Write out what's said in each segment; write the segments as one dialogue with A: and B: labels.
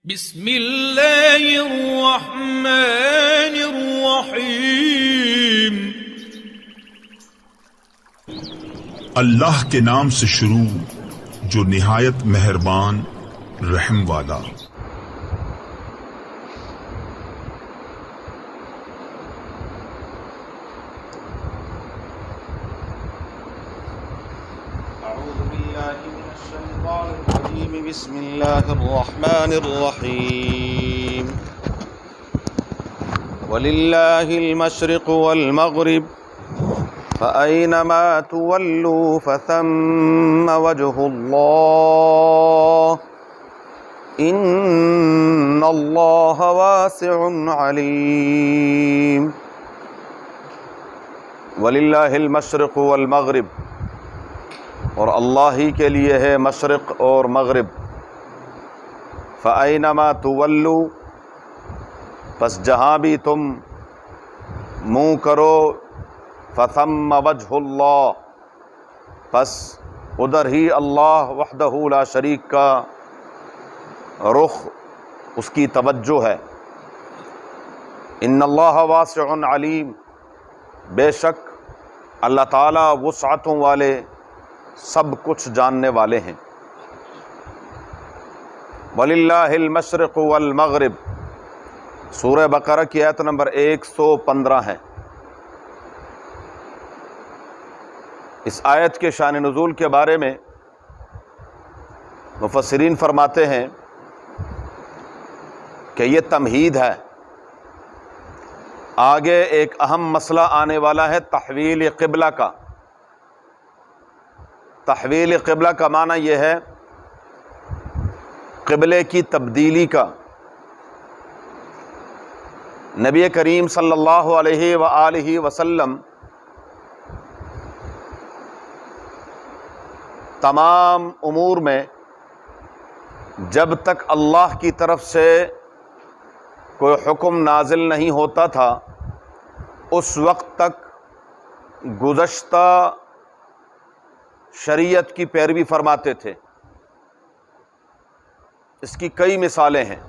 A: بسم اللہ الرحمن الرحیم۔
B: اللہ کے نام سے شروع جو نہایت مہربان رحم والا۔
C: اعوذ باللہ من الشیطان الرجیم، بسم اللہ الرحمن الرحیم۔ وللہ المشرق والمغرب فأینما تولوا فثم وجہ اللہ ان اللہ واسع علیم۔ وللہ المشرق والمغرب، اور اللہ ہی کے لیے ہے مشرق اور مغرب۔ فَأَيْنَمَا تُوَلُّوا، پس جہاں بھی تم منہ کرو، فَثَمَّ وَجْهُ اللَّهِ، پس ادھر ہی اللہ وحدہ لا شریک کا رخ، اس کی توجہ ہے۔ ان اللہ واسع علیم، بے شک اللہ تعالیٰ وسعتوں والے، سب کچھ جاننے والے ہیں۔ وَلِلَّهِ الْمَشْرِقُ وَالْمَغْرِبُ، سورہ بقرہ کی آیت نمبر 115 ہے۔ اس آیت کے شان نزول کے بارے میں مفسرین فرماتے ہیں کہ یہ تمہید ہے، آگے ایک اہم مسئلہ آنے والا ہے تحویل قبلہ کا۔ تحویل قبلہ کا معنی یہ ہے قبلے کی تبدیلی کا۔ نبی کریم صلی اللہ علیہ وآلہ وسلم تمام امور میں جب تک اللہ کی طرف سے کوئی حکم نازل نہیں ہوتا تھا، اس وقت تک گزشتہ شریعت کی پیروی فرماتے تھے۔ اس کی کئی مثالیں ہیں۔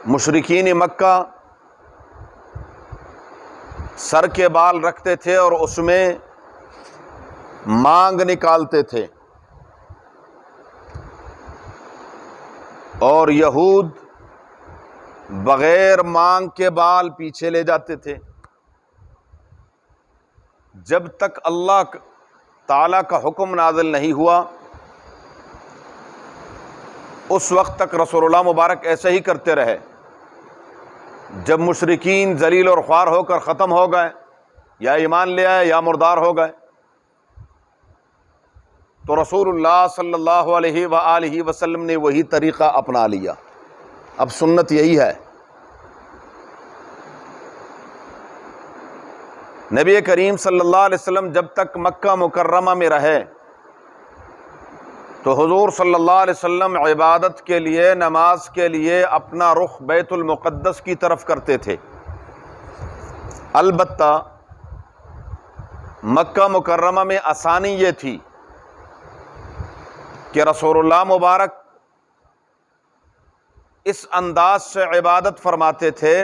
C: مشرکین مکہ سر کے بال رکھتے تھے اور اس میں مانگ نکالتے تھے، اور یہود بغیر مانگ کے بال پیچھے لے جاتے تھے۔ جب تک اللہ تعالیٰ کا حکم نازل نہیں ہوا، اس وقت تک رسول اللہ مبارک ایسے ہی کرتے رہے۔ جب مشرکین ذلیل اور خوار ہو کر ختم ہو گئے، یا ایمان لے آئے یا مردار ہو گئے، تو رسول اللہ صلی اللہ علیہ وآلہ وسلم نے وہی طریقہ اپنا لیا۔ اب سنت یہی ہے۔ نبی کریم صلی اللہ علیہ وسلم جب تک مکہ مکرمہ میں رہے تو حضور صلی اللہ علیہ وسلم عبادت کے لیے، نماز کے لیے اپنا رخ بیت المقدس کی طرف کرتے تھے۔ البتہ مکہ مکرمہ میں آسانی یہ تھی کہ رسول اللہ مبارک اس انداز سے عبادت فرماتے تھے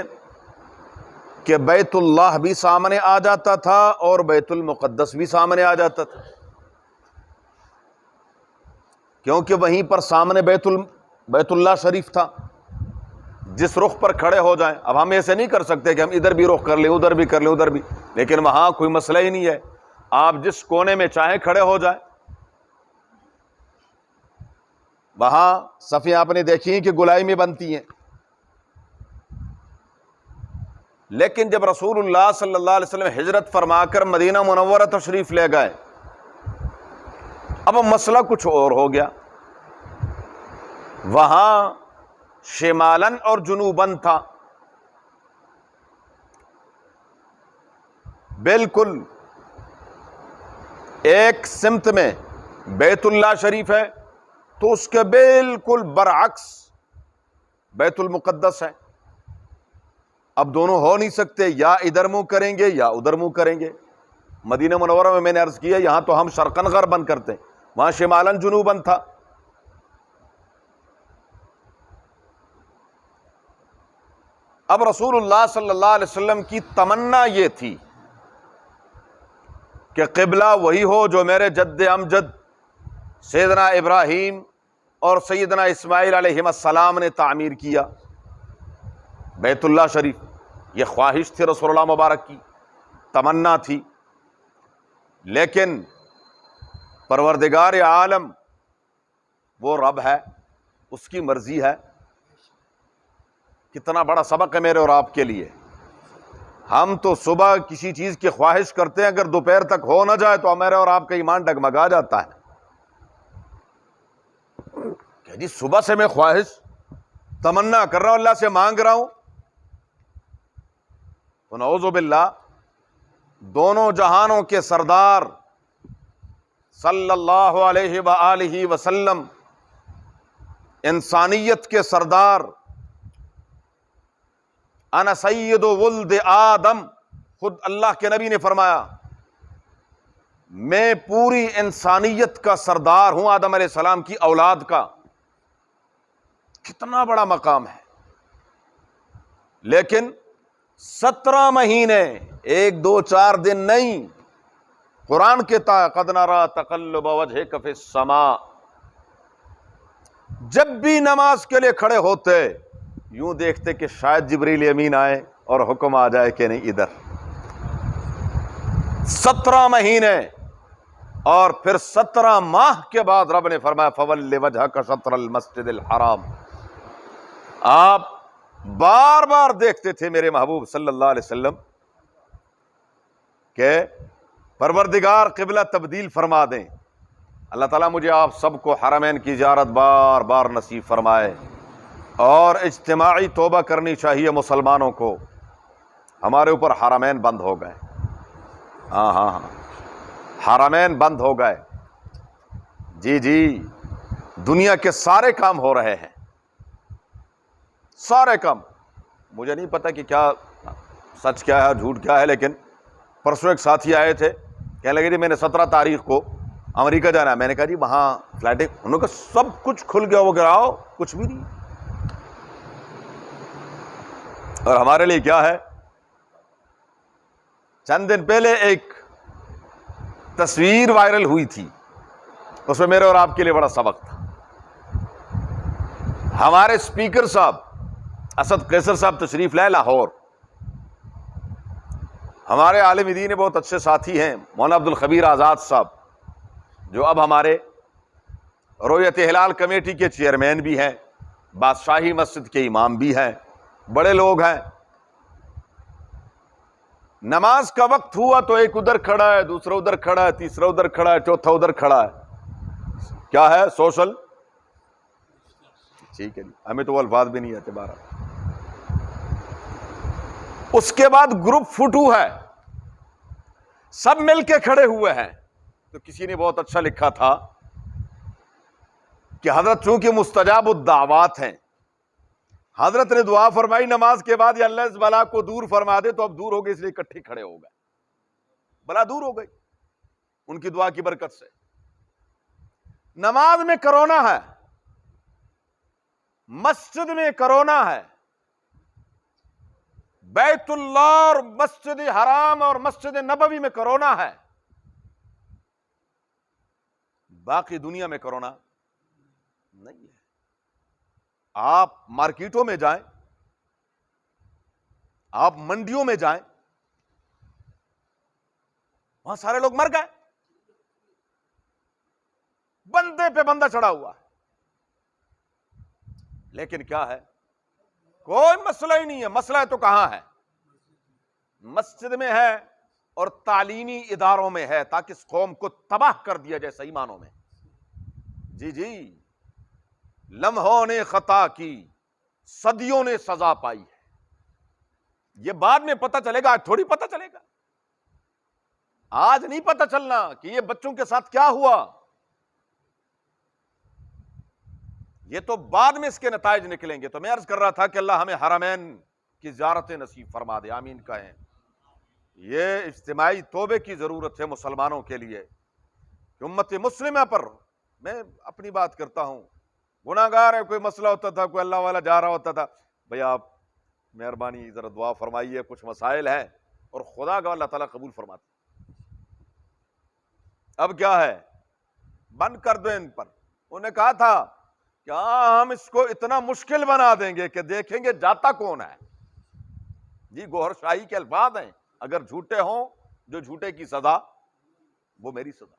C: کہ بیت اللہ بھی سامنے آ جاتا تھا اور بیت المقدس بھی سامنے آ جاتا تھا، کیونکہ وہیں پر سامنے بیت اللہ شریف تھا۔ جس رخ پر کھڑے ہو جائیں، اب ہم ایسے نہیں کر سکتے کہ ہم ادھر بھی رخ کر لیں، ادھر بھی کر لیں، ادھر بھی، لیکن وہاں کوئی مسئلہ ہی نہیں ہے، آپ جس کونے میں چاہیں کھڑے ہو جائیں۔ وہاں صفیں آپ نے دیکھی ہیں کہ گولائی میں بنتی ہیں، لیکن جب رسول اللہ صلی اللہ علیہ وسلم ہجرت فرما کر مدینہ منورہ تشریف لے گئے، اب مسئلہ کچھ اور ہو گیا۔ وہاں شمالاً اور جنوباً تھا، بالکل ایک سمت میں بیت اللہ شریف ہے تو اس کے بالکل برعکس بیت المقدس ہے۔ اب دونوں ہو نہیں سکتے، یا ادھر منہ کریں گے یا ادھر منہ کریں گے۔ مدینہ منورہ میں نے عرض کیا، یہاں تو ہم شرقاً غرباً کرتے ہیں، وہاں شمالن جنوبن تھا. اب رسول اللہ صلی اللہ علیہ وسلم کی تمنا یہ تھی کہ قبلہ وہی ہو جو میرے جد امجد سیدنا ابراہیم اور سیدنا اسماعیل علیہ السلام نے تعمیر کیا، بیت اللہ شریف. یہ خواہش تھی رسول اللہ مبارک کی، تمنا تھی. لیکن پروردگار عالم وہ رب ہے، اس کی مرضی ہے. کتنا بڑا سبق ہے میرے اور آپ کے لیے. ہم تو صبح کسی چیز کی خواہش کرتے ہیں، اگر دوپہر تک ہو نہ جائے تو میرے اور آپ کا ایمان ڈگمگا جاتا ہے کہ جی صبح سے میں خواہش تمنا کر رہا ہوں، اللہ سے مانگ رہا ہوں. تو نعوذ باللہ دونوں جہانوں کے سردار صلی اللہ علیہ وآلہ وسلم، انسانیت کے سردار، انا سید ولد آدم، خود اللہ کے نبی نے فرمایا میں پوری انسانیت کا سردار ہوں، آدم علیہ السلام کی اولاد کا. کتنا بڑا مقام ہے. لیکن 17 مہینے، 1 2 4 دن نہیں. قرآن کے قد نرى تقلب وجهك في السماء، جب بھی نماز کے لیے کھڑے ہوتے یوں دیکھتے کہ شاید جبریل امین آئے اور حکم آ جائے کہ نہیں ادھر. 17 مہینے اور پھر 17 ماہ کے بعد رب نے فرمایا فَوَلِّ وَجْهَكَ شَطْرَ الْمَسْجِدِ الْحَرَامِ. آپ بار بار دیکھتے تھے میرے محبوب صلی اللہ علیہ وسلم کہ پروردگار قبلہ تبدیل فرما دیں. اللہ تعالیٰ مجھے آپ سب کو حرمین کی زیارت بار بار نصیب فرمائے. اور اجتماعی توبہ کرنی چاہیے مسلمانوں کو. ہمارے اوپر حرمین بند ہو گئے. ہاں حرمین بند ہو گئے. جی دنیا کے سارے کام ہو رہے ہیں، سارے کام. مجھے نہیں پتہ کہ کیا سچ کیا ہے جھوٹ کیا ہے، لیکن پرسوں ایک ساتھی آئے تھے، کہنے لگے جی میں نے 17 تاریخ کو امریکہ جانا ہے. میں نے کہا جی وہاں فلائٹ، انہوں نے کہا سب کچھ کھل گیا وہ گراؤ، کچھ بھی نہیں. اور ہمارے لیے کیا ہے؟ چند دن پہلے ایک تصویر وائرل ہوئی تھی، اس میں میرے اور آپ کے لیے بڑا سبق تھا. ہمارے اسپیکر صاحب اسد قیصر صاحب تشریف لائے لاہور. ہمارے عالم دین بہت اچھے ساتھی ہیں مولانا عبد الخبیر آزاد صاحب، جو اب ہمارے رویت ہلال کمیٹی کے چیئرمین بھی ہیں، بادشاہی مسجد کے امام بھی ہیں، بڑے لوگ ہیں. نماز کا وقت ہوا تو ایک ادھر کھڑا ہے، دوسرا ادھر کھڑا ہے، تیسرا ادھر کھڑا ہے، چوتھا ادھر کھڑا ہے. کیا ہے؟ سوشل. ٹھیک ہے جی، ہمیں تو وہ الفاظ بھی نہیں آتے. بارہ اس کے بعد گروپ فوٹو ہے، سب مل کے کھڑے ہوئے ہیں. تو کسی نے بہت اچھا لکھا تھا کہ حضرت چونکہ مستجاب الدعوات ہیں، حضرت نے دعا فرمائی نماز کے بعد یا اللہ اس بلا کو دور فرما دے، تو اب دور ہو گئے اس لیے اکٹھے کھڑے ہو گئے. بلا دور ہو گئی ان کی دعا کی برکت سے. نماز میں کرونا ہے، مسجد میں کرونا ہے، بیت اللہ اور مسجد حرام اور مسجد نبوی میں کرونا ہے، باقی دنیا میں کرونا نہیں ہے. آپ مارکیٹوں میں جائیں، آپ منڈیوں میں جائیں، وہاں سارے لوگ مر گئے، بندے پہ بندہ چڑھا ہوا ہے. لیکن کیا ہے؟ کوئی مسئلہ ہی نہیں ہے. مسئلہ ہے تو کہاں ہے؟ مسجد میں ہے اور تعلیمی اداروں میں ہے، تاکہ اس قوم کو تباہ کر دیا جائے صحیح معنوں میں. جی لمحوں نے خطا کی، صدیوں نے سزا پائی ہے. یہ بعد میں پتہ چلے گا، آج تھوڑی پتہ چلے گا. آج نہیں پتہ چلنا کہ یہ بچوں کے ساتھ کیا ہوا، یہ تو بعد میں اس کے نتائج نکلیں گے. تو میں عرض کر رہا تھا کہ اللہ ہمیں حرمین کی زیارت نصیب فرما دے. آمین کہیں. یہ اجتماعی توبے کی ضرورت ہے مسلمانوں کے لیے کہ امت مسلمہ پر میں اپنی بات کرتا ہوں، گناہگار ہے، کوئی مسئلہ ہوتا تھا، کوئی اللہ والا جا رہا ہوتا تھا، بھئی آپ مہربانی ذرا دعا فرمائیے، کچھ مسائل ہیں، اور خدا کا اللہ تعالیٰ قبول فرماتا۔ اب کیا ہے، بند کر دو ان پر۔ انہوں نے کہا تھا کہ ہاں ہم اس کو اتنا مشکل بنا دیں گے کہ دیکھیں گے جاتا کون ہے۔ جی گوہر شاہی کے الفاظ ہیں، اگر جھوٹے ہوں جو جھوٹے کی سزا وہ میری سزا۔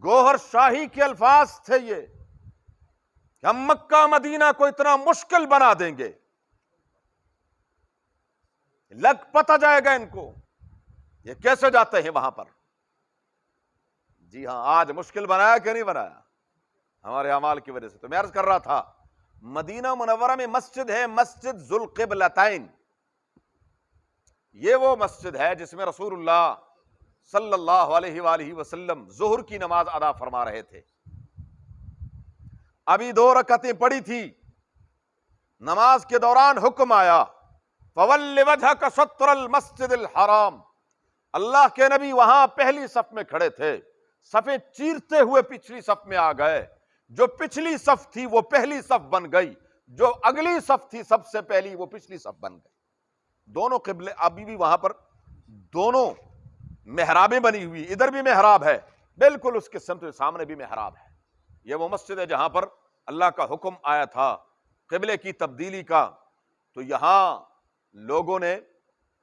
C: گوہر شاہی کے الفاظ تھے یہ کہ ہم مکہ مدینہ کو اتنا مشکل بنا دیں گے، لگ پتہ جائے گا ان کو یہ کیسے جاتے ہیں وہاں پر۔ جی ہاں، آج مشکل بنایا کہ نہیں بنایا؟ ہمارے اعمال کی وجہ سے۔ تو میں عرض کر رہا تھا، مدینہ منورہ میں مسجد ہے، مسجد ذوالقبلتین۔ یہ وہ مسجد ہے جس میں رسول اللہ صلی اللہ علیہ وآلہ وسلم ظہر کی نماز ادا فرما رہے تھے۔ ابھی 2 رکعتیں پڑھی تھی، نماز کے دوران حکم آیا فَوَلِّ وَجْهَكَ شَطْرَ الْمَسْجِدِ الْحَرَامِ۔ اللہ کے نبی وہاں پہلی صف میں کھڑے تھے، صفیں چیرتے ہوئے پچھلی صف میں آ گئے۔ جو پچھلی صف تھی وہ پہلی صف بن گئی، جو اگلی صف تھی سب سے پہلی وہ پچھلی صف بن گئی۔ دونوں قبلے ابھی بھی وہاں پر دونوں محرابیں بنی ہوئی، ادھر بھی محراب ہے، بالکل اس کے سمت سامنے بھی محراب ہے۔ یہ وہ مسجد ہے جہاں پر اللہ کا حکم آیا تھا قبلے کی تبدیلی کا۔ تو یہاں لوگوں نے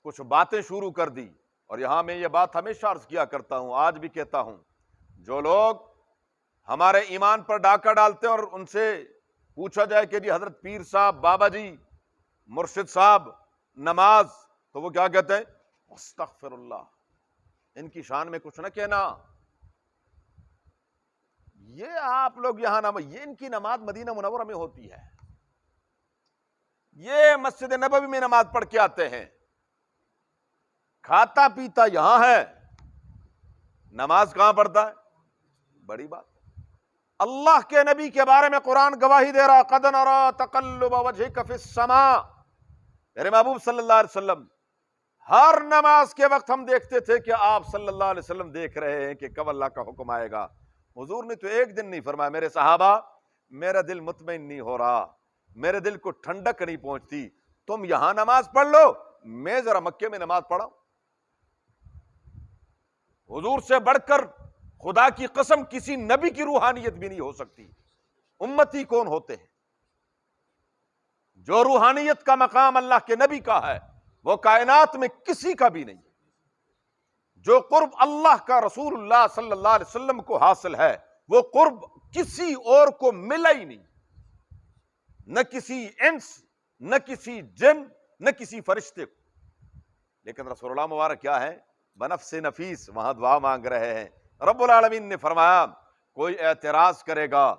C: کچھ باتیں شروع کر دی، اور یہاں میں یہ بات ہمیشہ عرض کیا کرتا ہوں، آج بھی کہتا ہوں، جو لوگ ہمارے ایمان پر ڈاکہ ڈالتے ہیں اور ان سے پوچھا جائے کہ جی حضرت پیر صاحب، بابا جی، مرشد صاحب نماز، تو وہ کیا کہتے ہیں؟ استغفر اللہ، ان کی شان میں کچھ نہ کہنا۔ یہ آپ لوگ یہاں یہ ان کی نماز مدینہ منورہ میں ہوتی ہے، یہ مسجد نبوی میں نماز پڑھ کے آتے ہیں، کھاتا پیتا یہاں ہے، نماز کہاں پڑھتا ہے؟ بڑی بات۔ اللہ کے نبی کے بارے میں قرآن گواہی دے رہا، قد نری تقلب وجہک فی السماء۔ میرے محبوب صلی اللہ علیہ وسلم ہر نماز کے وقت ہم دیکھتے تھے کہ آپ صلی اللہ علیہ وسلم دیکھ رہے ہیں کہ کب اللہ کا حکم آئے گا۔ حضور نے تو ایک دن نہیں فرمایا میرے صحابہ میرا دل مطمئن نہیں ہو رہا، میرے دل کو ٹھنڈک نہیں پہنچتی، تم یہاں نماز پڑھ لو، میں ذرا مکے میں نماز پڑھاؤں۔ حضور سے بڑھ کر خدا کی قسم کسی نبی کی روحانیت بھی نہیں ہو سکتی۔ امتی کون ہوتے ہیں؟ جو روحانیت کا مقام اللہ کے نبی کا ہے وہ کائنات میں کسی کا بھی نہیں۔ جو قرب اللہ کا رسول اللہ صلی اللہ علیہ وسلم کو حاصل ہے وہ قرب کسی اور کو ملا ہی نہیں، نہ کسی انس، نہ کسی جن، نہ کسی فرشتے کو۔ لیکن رسول اللہ مبارک کیا ہے؟ بنفس نفیس، وہاں دعا مانگ رہے ہیں۔ رب العالمین نے فرمایا کوئی اعتراض کرے گا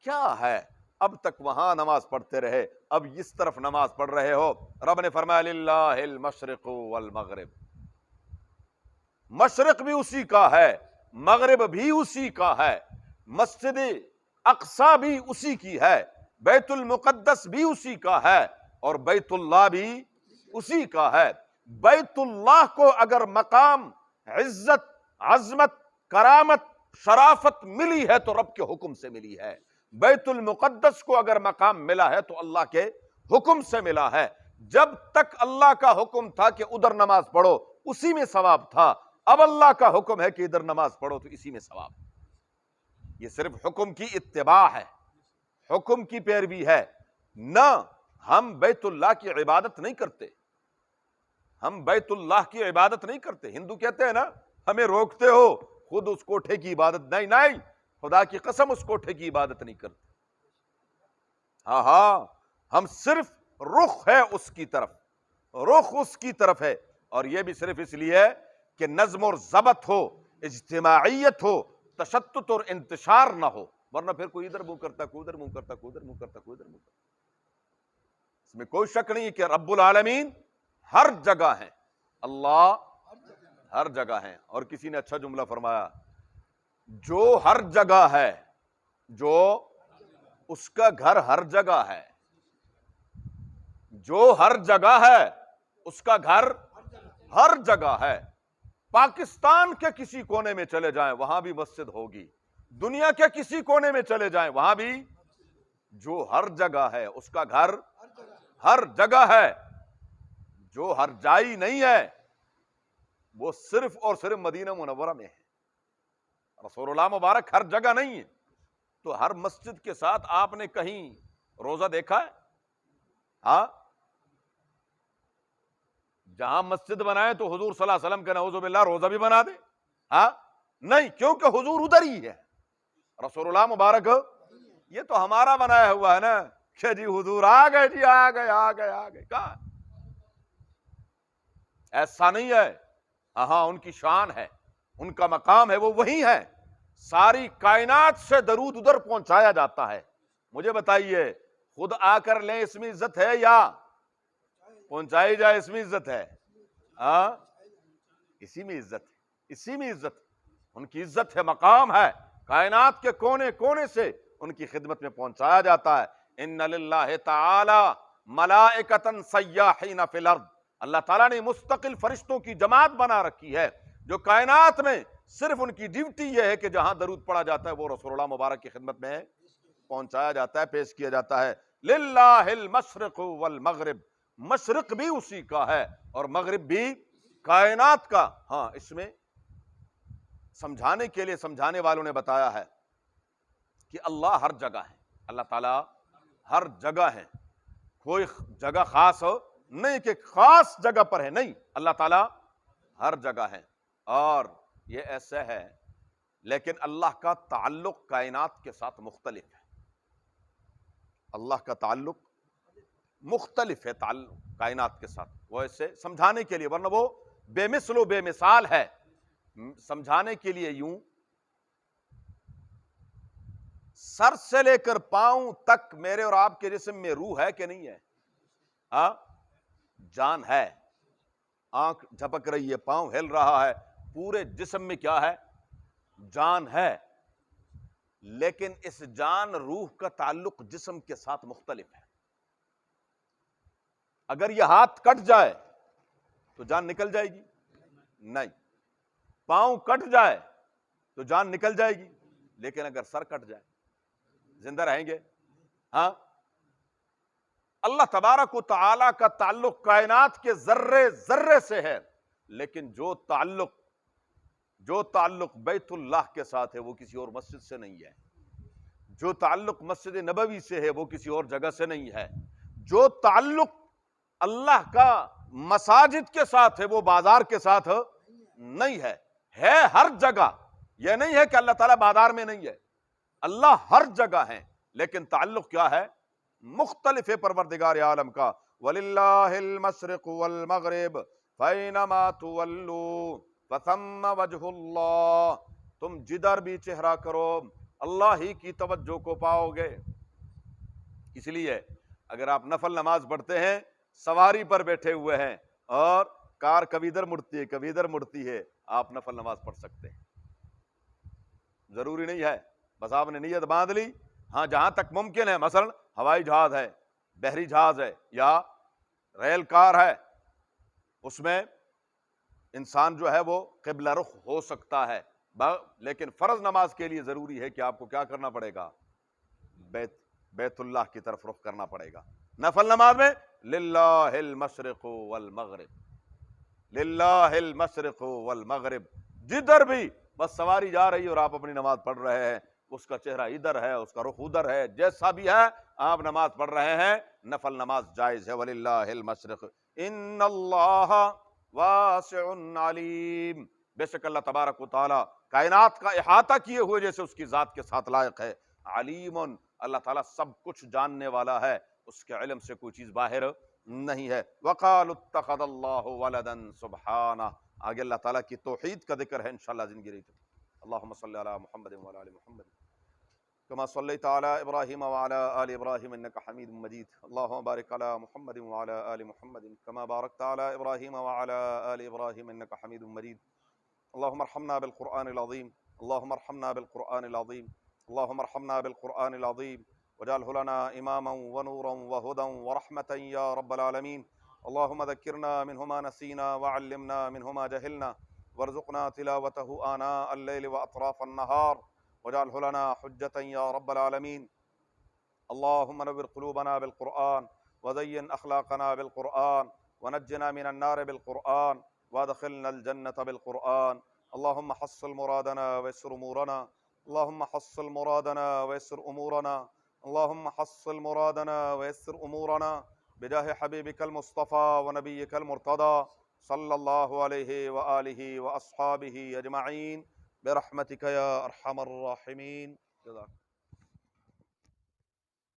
C: کیا ہے، اب تک وہاں نماز پڑھتے رہے، اب اس طرف نماز پڑھ رہے ہو۔ رب نے فرمایا للہ المشرق والمغرب، مشرق بھی اسی کا ہے، مغرب بھی اسی کا ہے، مسجد اقصی بھی اسی کی ہے، بیت المقدس بھی اسی کا ہے، اور بیت اللہ بھی اسی کا ہے۔ بیت اللہ کو اگر مقام عزت، عظمت، کرامت، شرافت ملی ہے تو رب کے حکم سے ملی ہے۔ بیت المقدس کو اگر مقام ملا ہے تو اللہ کے حکم سے ملا ہے۔ جب تک اللہ کا حکم تھا کہ ادھر نماز پڑھو اسی میں ثواب تھا، اب اللہ کا حکم ہے کہ ادھر نماز پڑھو تو اسی میں ثواب۔ یہ صرف حکم کی اتباع ہے، حکم کی پیروی ہے، نہ ہم بیت اللہ کی عبادت نہیں کرتے، ہم بیت اللہ کی عبادت نہیں کرتے۔ ہندو کہتے ہیں نا ہمیں روکتے ہو، خود اس کوٹھے کی عبادت نہیں، خدا کی قسم اس کوٹھے کی عبادت نہیں کرتے۔ ہاں ہم صرف رخ ہے اس کی طرف، رخ اس کی طرف ہے، اور یہ بھی صرف اس لیے کہ نظم اور ضبط ہو، اجتماعیت ہو، تشتت اور انتشار نہ ہو، ورنہ پھر کوئی ادھر منہ کرتا، کوئی ادھر منہ کرتا، کوئی ادھر منہ کرتا، کوئی ادھر منہ کرتا۔ اس میں کوئی شک نہیں کہ رب العالمین ہر جگہ ہیں، اللہ ہر جگہ ہیں۔ اور کسی نے اچھا جملہ فرمایا، جو ہر جگہ ہے، جو اس کا گھر ہر جگہ ہے، جو ہر جگہ ہے اس کا گھر ہر جگہ ہے۔ پاکستان کے کسی کونے میں چلے جائیں وہاں بھی مسجد ہوگی، دنیا کے کسی کونے میں چلے جائیں وہاں بھی جو ہر جگہ ہے اس کا گھر ہر جگہ ہے، جو ہر جائی نہیں ہے وہ صرف اور صرف مدینہ منورہ میں ہے۔ رسول اللہ مبارک ہر جگہ نہیں ہے، تو ہر مسجد کے ساتھ آپ نے کہیں روزہ دیکھا ہے؟ ہاں، جہاں مسجد بنائے تو حضور صلی اللہ علیہ وسلم کے نعوذ باللہ روزہ بھی بنا دے؟ ہاں نہیں، کیونکہ حضور ادھر ہی ہے، رسول اللہ مبارک یہ تو ہمارا بنایا ہوا ہے نا کہ جی حضور آ گئے، جی آ گئے آ گئے آ گئے، کہاں؟ ایسا نہیں ہے۔ ہاں ان کی شان ہے، ان کا مقام ہے، وہ وہی ہے، ساری کائنات سے درود ادھر پہنچایا جاتا ہے۔ مجھے بتائیے خود آ کر لیں اس میں عزت ہے یا پہنچائی جائے اس میں عزت ہے؟ ہاں اسی میں عزت ہے، اسی میں عزت، ان کی عزت ہے، مقام ہے، کائنات کے کونے کونے سے ان کی خدمت میں پہنچایا جاتا ہے۔ ان للہ تعالی ملائکۃ سیاحین فی الارض، اللہ تعالیٰ نے مستقل فرشتوں کی جماعت بنا رکھی ہے جو کائنات میں صرف ان کی ڈیوٹی یہ ہے کہ جہاں درود پڑھا جاتا ہے وہ رسول اللہ مبارک کی خدمت میں پہنچایا جاتا ہے، پیش کیا جاتا ہے۔ للہ المشرق والمغرب، مشرق بھی اسی کا ہے اور مغرب بھی کائنات کا۔ ہاں اس میں سمجھانے کے لیے سمجھانے والوں نے بتایا ہے کہ اللہ ہر جگہ ہے، اللہ تعالیٰ ہر جگہ ہے، کوئی جگہ خاص ہو نہیں کہ خاص جگہ پر ہے، نہیں، اللہ تعالیٰ ہر جگہ ہے۔ اور یہ ایسا ہے، لیکن اللہ کا تعلق کائنات کے ساتھ مختلف ہے، اللہ کا تعلق مختلف ہے، تعلق کائنات کے ساتھ، وہ ایسے سمجھانے کے لیے، ورنہ وہ بے مثل و بے مثال ہے۔ سمجھانے کے لیے یوں، سر سے لے کر پاؤں تک میرے اور آپ کے جسم میں روح ہے کہ نہیں ہے؟ ہاں جان ہے، آنکھ جھپک رہی ہے، پاؤں ہل رہا ہے، پورے جسم میں کیا ہے؟ جان ہے، لیکن اس جان روح کا تعلق جسم کے ساتھ مختلف ہے۔ اگر یہ ہاتھ کٹ جائے تو جان نکل جائے گی؟ نہیں۔ پاؤں کٹ جائے تو جان نکل جائے گی، لیکن اگر سر کٹ جائے زندہ رہیں گے؟ ہاں، اللہ تبارک و تعالی کا تعلق کائنات کے ذرے ذرے سے ہے، لیکن جو تعلق بیت اللہ کے ساتھ ہے وہ کسی اور مسجد سے نہیں ہے، جو تعلق مسجد نبوی سے ہے وہ کسی اور جگہ سے نہیں ہے، جو تعلق اللہ کا مساجد کے ساتھ ہے وہ بازار کے ساتھ نہیں ہے ہر جگہ۔ یہ نہیں ہے کہ اللہ تعالیٰ بازار میں نہیں ہے، اللہ ہر جگہ ہے، لیکن تعلق کیا ہے؟ مختلف ہے پروردگار عالم کا۔ وَلِلَّهِ الْمَشْرِقُ وَالْمَغْرِبُ فَأَيْنَمَا تُوَلُّوا فَثَمَّ وَجْهُ اللَّهِ، تم جدھر بھی چہرہ کرو اللہ ہی کی توجہ کو پاؤ گے۔ اس لیے اگر آپ نفل نماز پڑھتے ہیں، سواری پر بیٹھے ہوئے ہیں اور کار کبھی ادھر مڑتی ہے کبھی ادھر مڑتی ہے، آپ نفل نماز پڑھ سکتے ہیں، ضروری نہیں ہے، بس آپ نے نیت باندھ لی۔ ہاں جہاں تک ممکن ہے، مثلا ہوائی جہاز ہے، بحری جہاز ہے یا ریل کار ہے، اس میں انسان جو ہے وہ قبلہ رخ ہو سکتا ہے، لیکن فرض نماز کے لیے ضروری ہے کہ آپ کو کیا کرنا پڑے گا؟ بیت اللہ کی طرف رخ کرنا پڑے گا۔ نفل نماز میں للہ المشرق والمغرب، للہ المشرق والمغرب، جدھر بھی بس سواری جا رہی ہے اور آپ اپنی نماز پڑھ رہے ہیں، اس کا چہرہ ادھر ہے، اس کا رخ ادھر ہے، جیسا بھی ہے آپ نماز پڑھ رہے ہیں، نفل نماز جائز ہے۔ وَلِلَّهِ الْمَشْرِقُ إِنَّ اللَّهَ وَاسِعٌ عَلِيمٌ، بے شک اللہ تبارک و تعالی کائنات کا احاطہ کیے ہوئے جیسے اس کی ذات کے ساتھ لائق ہے۔ علیم، اللہ تعالیٰ سب کچھ جاننے والا ہے، اس کے علم سے کوئی چیز باہر نہیں ہے۔ وَقَالُوا اتَّخَذَ اللَّهُ وَلَدًا سُبْحَانَهُ، آگے اللہ تعالیٰ کی توحید کا ذکر ہے انشاءاللہ زندگی رہی تو۔ اللہم صلی علی محمد وعلی آل محمد کما صلیت علی ابراہیم وعلی آل ابراہیم انک حمید مجید۔ اللہم بارک علی محمد وعلی آل محمد کما بارکت علی ابراہیم وعلی آل ابراہیم انک حمید مجید۔ اللہم ارحمنا بالقرآن العظیم، اللہم ارحمنا بالقرآن العظیم، اللہم ارحمنا بالقرآن العظیم واجعلہ لنا اماما ونورا وہدا ورحمتا یا رب العالمین۔ اللہم ذکرنا منہ ما نسینا وعلمنا منہ ما جہلنا وارزقنا تلاوته آناء اللیل واطراف النہار واجعله لنا حجة يا رب العالمين. اللهم نور قلوبنا بالقرآن وزين أخلاقنا بالقرآن ونجنا من النار بالقرآن وادخلنا الجنة بالقرآن. اللهم حصل مرادنا ويسر أمورنا، اللهم حصل مرادنا ويسر أمورنا، اللهم حصل مرادنا ويسر أمورنا بجاه حبيبك المصطفى ونبيك المرتضى صلى الله عليه وآله وأصحابه أجمعين برحمتك يا أرحم الراحمين. جزاك